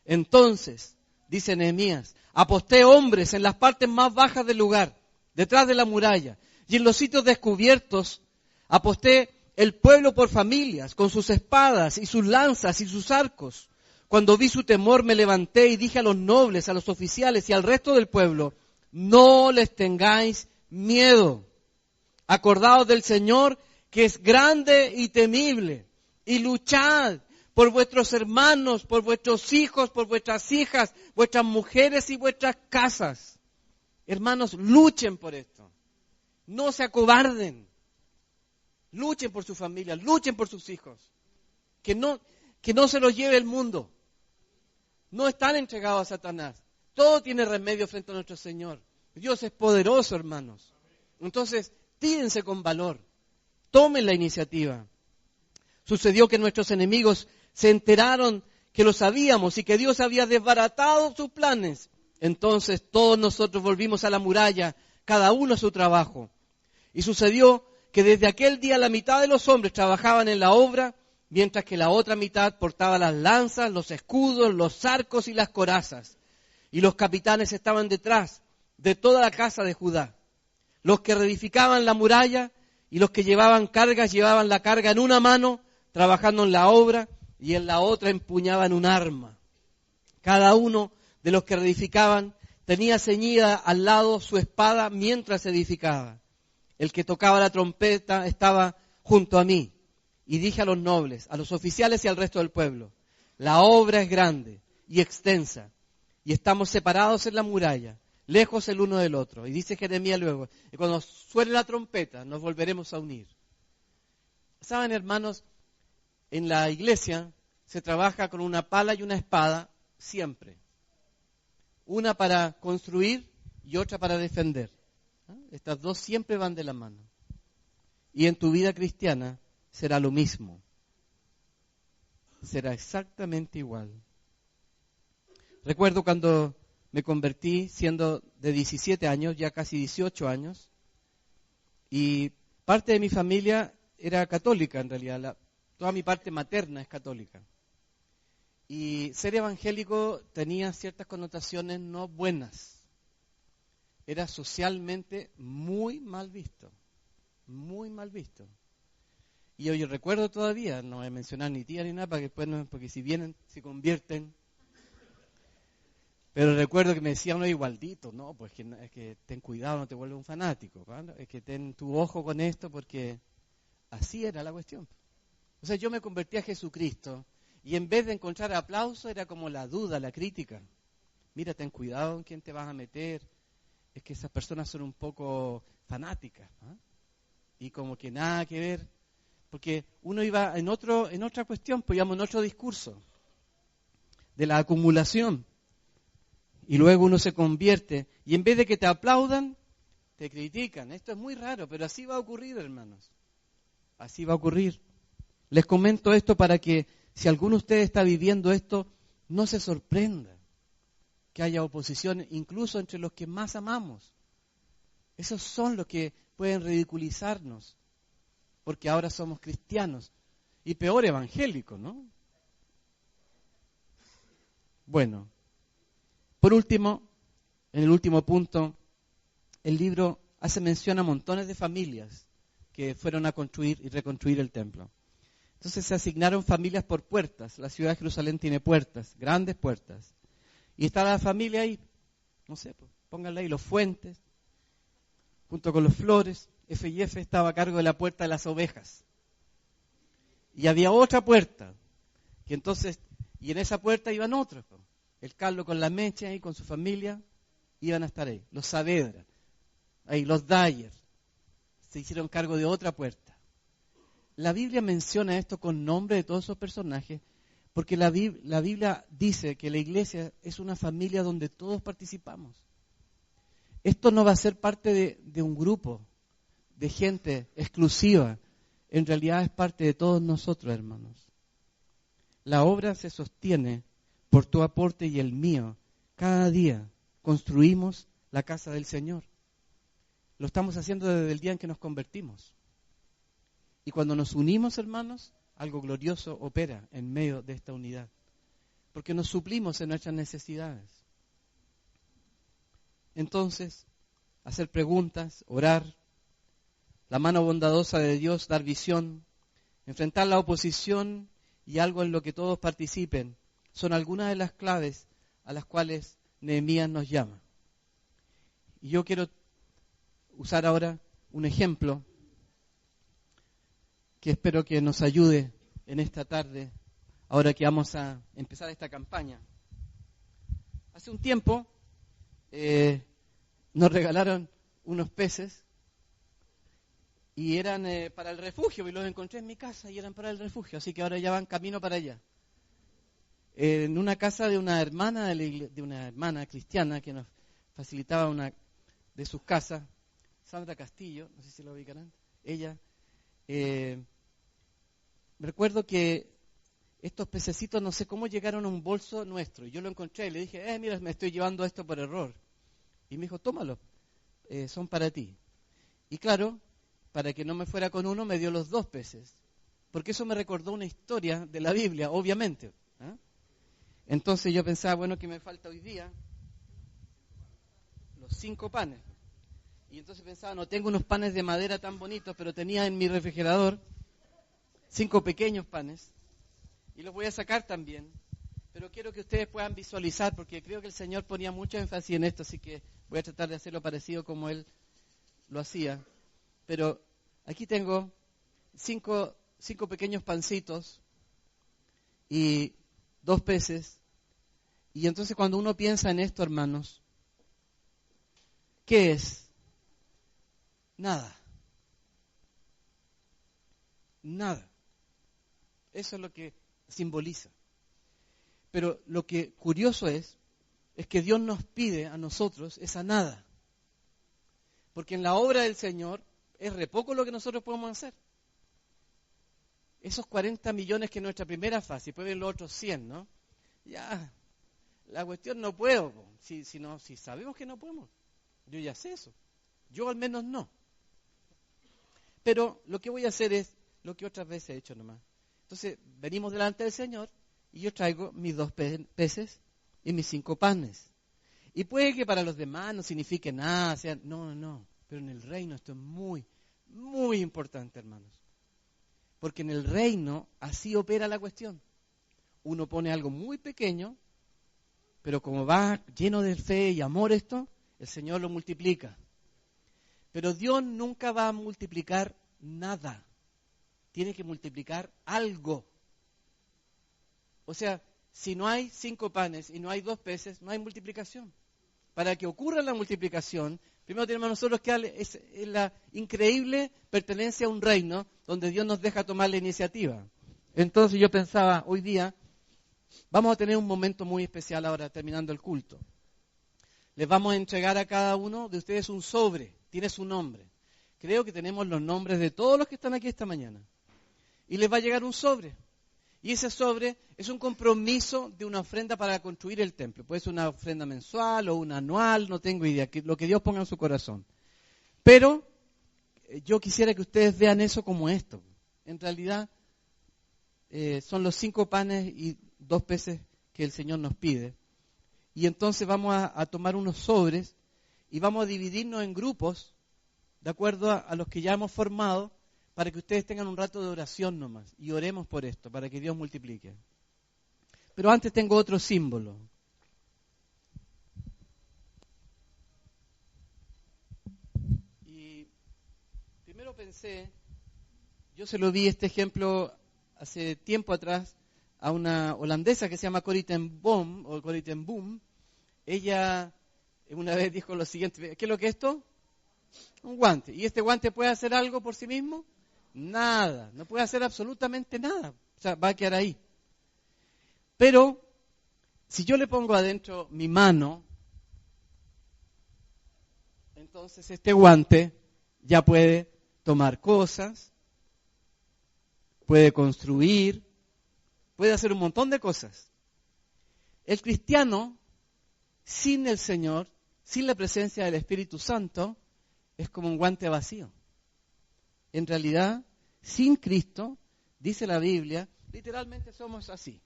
Entonces, dice Nehemías, aposté hombres en las partes más bajas del lugar, detrás de la muralla, y en los sitios descubiertos aposté el pueblo por familias, con sus espadas y sus lanzas y sus arcos. Cuando vi su temor me levanté y dije a los nobles, a los oficiales y al resto del pueblo, no les tengáis miedo. Acordaos del Señor que es grande y temible, y luchad por vuestros hermanos, por vuestros hijos, por vuestras hijas, vuestras mujeres y vuestras casas. Hermanos, luchen por esto. No se acobarden. Luchen por su familia, luchen por sus hijos. Que no se los lleve el mundo. No están entregados a Satanás. Todo tiene remedio frente a nuestro Señor. Dios es poderoso, hermanos. Entonces, tírense con valor. Tomen la iniciativa. Sucedió que nuestros enemigos se enteraron que lo sabíamos y que Dios había desbaratado sus planes. Entonces todos nosotros volvimos a la muralla, cada uno a su trabajo. Y sucedió que desde aquel día la mitad de los hombres trabajaban en la obra, mientras que la otra mitad portaba las lanzas, los escudos, los arcos y las corazas. Y los capitanes estaban detrás de toda la casa de Judá. Los que reedificaban la muralla y los que llevaban cargas llevaban la carga en una mano, trabajando en la obra, y en la otra empuñaban un arma. Cada uno de los que reedificaban tenía ceñida al lado su espada mientras edificaba. El que tocaba la trompeta estaba junto a mí. Y dije a los nobles, a los oficiales y al resto del pueblo, la obra es grande y extensa, y estamos separados en la muralla, lejos el uno del otro. Y dice Jeremías luego, y cuando suene la trompeta nos volveremos a unir. ¿Saben, hermanos? En la iglesia se trabaja con una pala y una espada siempre. Una para construir y otra para defender. Estas dos siempre van de la mano. Y en tu vida cristiana será lo mismo. Será exactamente igual. Recuerdo cuando me convertí siendo de 17 años, ya casi 18 años, y parte de mi familia era católica en realidad. Toda mi parte materna es católica. Y ser evangélico tenía ciertas connotaciones no buenas. era socialmente muy mal visto, muy mal visto. Y yo recuerdo todavía, no voy a mencionar ni tía ni nada, para que después no, porque si vienen, se convierten. Pero recuerdo que me decía uno igualdito, no, pues es que ten cuidado, no te vuelvas un fanático, ¿vale? Es que ten tu ojo con esto, porque así era la cuestión. O sea, yo me convertí a Jesucristo, y en vez de encontrar aplauso, era como la duda, la crítica. Mira, ten cuidado en quién te vas a meter, es que esas personas son un poco fanáticas, ¿eh? Y como que nada que ver, porque uno iba en otra cuestión, pues íbamos en otro discurso, de la acumulación, y luego uno se convierte, y en vez de que te aplaudan, te critican. Esto es muy raro, pero así va a ocurrir, hermanos, así va a ocurrir. Les comento esto para que, si alguno de ustedes está viviendo esto, no se sorprenda que haya oposición, incluso entre los que más amamos. Esos son los que pueden ridiculizarnos, porque ahora somos cristianos, y peor evangélicos, ¿no? Bueno, por último, en el último punto, el libro hace mención a montones de familias que fueron a construir y reconstruir el templo. Entonces se asignaron familias por puertas. La ciudad de Jerusalén tiene puertas, grandes puertas. Y está la familia ahí, no sé, pues, pónganle ahí los Fuentes, junto con los Flores. F&F estaba a cargo de la puerta de las ovejas. Y había otra puerta, que entonces, y en esa puerta iban otros. Pues. El Carlos con la Mecha ahí, con su familia, iban a estar ahí. Los Saavedra, ahí, los Dyer, se hicieron cargo de otra puerta. La Biblia menciona esto con nombre de todos esos personajes, porque la Biblia dice que la iglesia es una familia donde todos participamos. Esto no va a ser parte de un grupo de gente exclusiva. En realidad es parte de todos nosotros, hermanos. La obra se sostiene por tu aporte y el mío. Cada día construimos la casa del Señor. Lo estamos haciendo desde el día en que nos convertimos. Y cuando nos unimos, hermanos, algo glorioso opera en medio de esta unidad. Porque nos suplimos en nuestras necesidades. Entonces, hacer preguntas, orar, la mano bondadosa de Dios, dar visión, enfrentar la oposición y algo en lo que todos participen, son algunas de las claves a las cuales Nehemías nos llama. Y yo quiero usar ahora un ejemplo que espero que nos ayude en esta tarde, ahora que vamos a empezar esta campaña. Hace un tiempo nos regalaron unos peces y eran para el refugio, y los encontré en mi casa y eran para el refugio, así que ahora ya van camino para allá. En una casa de una hermana de una hermana cristiana que nos facilitaba una de sus casas, Sandra Castillo, no sé si la ubicarán, ella. Recuerdo que estos pececitos no sé cómo llegaron a un bolso nuestro. Yo lo encontré y le dije, mira, me estoy llevando esto por error. Y me dijo, tómalo, son para ti. Y claro, para que no me fuera con uno, me dio los 2 peces. Porque eso me recordó una historia de la Biblia, obviamente. ¿Eh? Entonces yo pensaba, bueno, que me falta hoy día los 5 panes. Y entonces pensaba, no tengo unos panes de madera tan bonitos, pero tenía en mi refrigerador 5 pequeños panes. Y los voy a sacar también. Pero quiero que ustedes puedan visualizar, porque creo que el Señor ponía mucho énfasis en esto, así que voy a tratar de hacerlo parecido como Él lo hacía. Pero aquí tengo 5 pequeños pancitos y 2 peces. Y entonces cuando uno piensa en esto, hermanos, ¿qué es? Nada. Nada. Eso es lo que simboliza. Pero lo que curioso es que Dios nos pide a nosotros esa nada. Porque en la obra del Señor es re poco lo que nosotros podemos hacer. Esos 40 millones que es nuestra primera fase, y pueden los otros 100, ¿no? Ya, la cuestión no puedo, si sabemos que no podemos. Yo ya sé eso. Yo al menos no. Pero lo que voy a hacer es lo que otras veces he hecho nomás. Entonces, venimos delante del Señor y yo traigo mis 2 peces y mis 5 panes. Y puede que para los demás no signifique nada, no, pero en el reino esto es muy, muy importante, hermanos. Porque en el reino así opera la cuestión. Uno pone algo muy pequeño, pero como va lleno de fe y amor esto, el Señor lo multiplica. Pero Dios nunca va a multiplicar nada. Tiene que multiplicar algo. O sea, si no hay 5 panes y no hay 2 peces, no hay multiplicación. Para que ocurra la multiplicación, primero tenemos nosotros que darle la increíble pertenencia a un reino donde Dios nos deja tomar la iniciativa. Entonces yo pensaba, hoy día vamos a tener un momento muy especial ahora, terminando el culto. Les vamos a entregar a cada uno de ustedes un sobre, tiene su nombre. Creo que tenemos los nombres de todos los que están aquí esta mañana. Y les va a llegar un sobre. Y ese sobre es un compromiso de una ofrenda para construir el templo. Puede ser una ofrenda mensual o una anual, no tengo idea, lo que Dios ponga en su corazón. Pero yo quisiera que ustedes vean eso como esto. En realidad son los 5 panes y 2 peces que el Señor nos pide. Y entonces vamos a tomar unos sobres y vamos a dividirnos en grupos, de acuerdo a los que ya hemos formado, para que ustedes tengan un rato de oración nomás y oremos por esto, para que Dios multiplique. Pero antes tengo otro símbolo. Y primero pensé, yo se lo vi este ejemplo hace tiempo atrás a una holandesa que se llama Corrie ten Boom, o Corrie ten Boom. Ella una vez dijo lo siguiente, ¿qué es lo que es esto? Un guante. ¿Y este guante puede hacer algo por sí mismo? Nada, no puede hacer absolutamente nada. O sea, va a quedar ahí. Pero, si yo le pongo adentro mi mano, entonces este guante ya puede tomar cosas, puede construir, puede hacer un montón de cosas. El cristiano, sin el Señor, sin la presencia del Espíritu Santo, es como un guante vacío. En realidad, sin Cristo, dice la Biblia, literalmente somos así.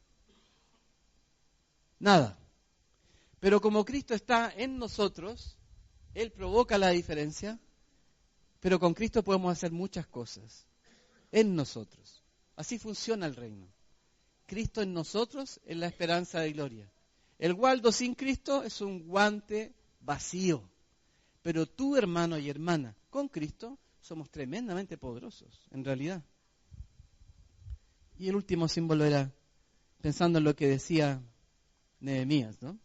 Nada. Pero como Cristo está en nosotros, Él provoca la diferencia, pero con Cristo podemos hacer muchas cosas. En nosotros. Así funciona el reino. Cristo en nosotros es la esperanza de gloria. El Waldo sin Cristo es un guante vacío. Pero tú, hermano y hermana, con Cristo somos tremendamente poderosos, en realidad. Y el último símbolo era, pensando en lo que decía Nehemías, ¿no?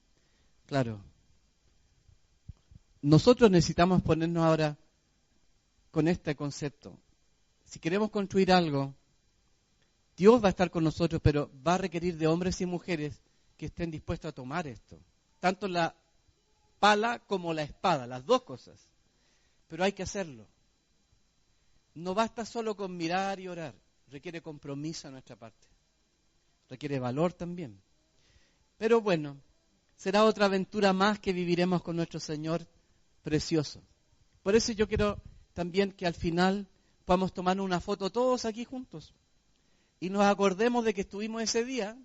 Claro. Nosotros necesitamos ponernos ahora con este concepto. Si queremos construir algo, Dios va a estar con nosotros, pero va a requerir de hombres y mujeres que estén dispuestos a tomar esto. Tanto la pala como la espada, las dos cosas. Pero hay que hacerlo. No basta solo con mirar y orar, requiere compromiso a nuestra parte. Requiere valor también. Pero bueno, será otra aventura más que viviremos con nuestro Señor precioso. Por eso yo quiero también que al final podamos tomar una foto todos aquí juntos y nos acordemos de que estuvimos ese día,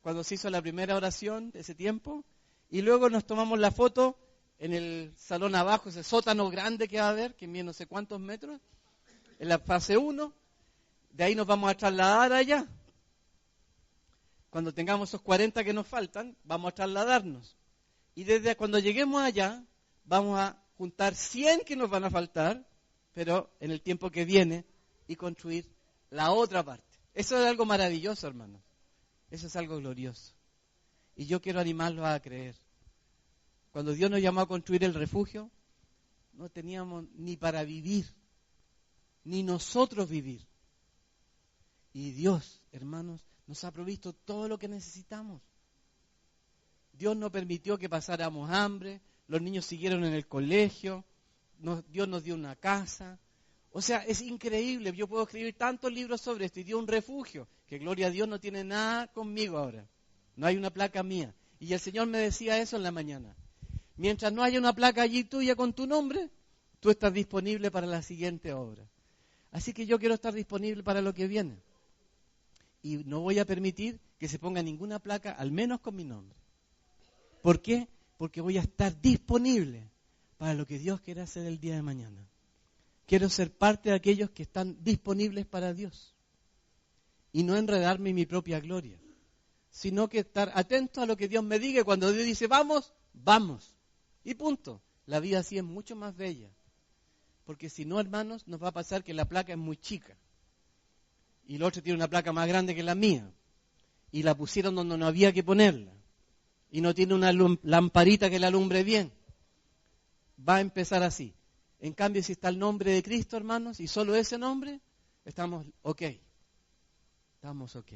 cuando se hizo la primera oración de ese tiempo, y luego nos tomamos la foto en el salón abajo, ese sótano grande que va a haber, que mide no sé cuántos metros, en la fase 1, de ahí nos vamos a trasladar allá. Cuando tengamos esos 40 que nos faltan, vamos a trasladarnos. Y desde cuando lleguemos allá, vamos a juntar 100 que nos van a faltar, pero en el tiempo que viene, y construir la otra parte. Eso es algo maravilloso, hermanos. Eso es algo glorioso. Y yo quiero animarlos a creer. Cuando Dios nos llamó a construir el refugio, no teníamos ni para vivir, ni nosotros vivir. Y Dios, hermanos, nos ha provisto todo lo que necesitamos. Dios no permitió que pasáramos hambre, los niños siguieron en el colegio, Dios nos dio una casa. O sea, es increíble, yo puedo escribir tantos libros sobre esto y dio un refugio, que gloria a Dios no tiene nada conmigo ahora. No hay una placa mía. Y el Señor me decía eso en la mañana. Mientras no haya una placa allí tuya con tu nombre, tú estás disponible para la siguiente obra. Así que yo quiero estar disponible para lo que viene. Y no voy a permitir que se ponga ninguna placa, al menos con mi nombre. ¿Por qué? porque voy a estar disponible para lo que Dios quiere hacer el día de mañana. Quiero ser parte de aquellos que están disponibles para Dios. Y no enredarme en mi propia gloria, sino que estar atento a lo que Dios me diga. Cuando Dios dice, vamos, vamos. Y punto. La vida así es mucho más bella. Porque si no, hermanos, nos va a pasar que la placa es muy chica. Y el otro tiene una placa más grande que la mía. Y la pusieron donde no había que ponerla. Y no tiene una lamparita que la alumbre bien. Va a empezar así. En cambio, si está el nombre de Cristo, hermanos, y solo ese nombre, estamos ok. Estamos ok.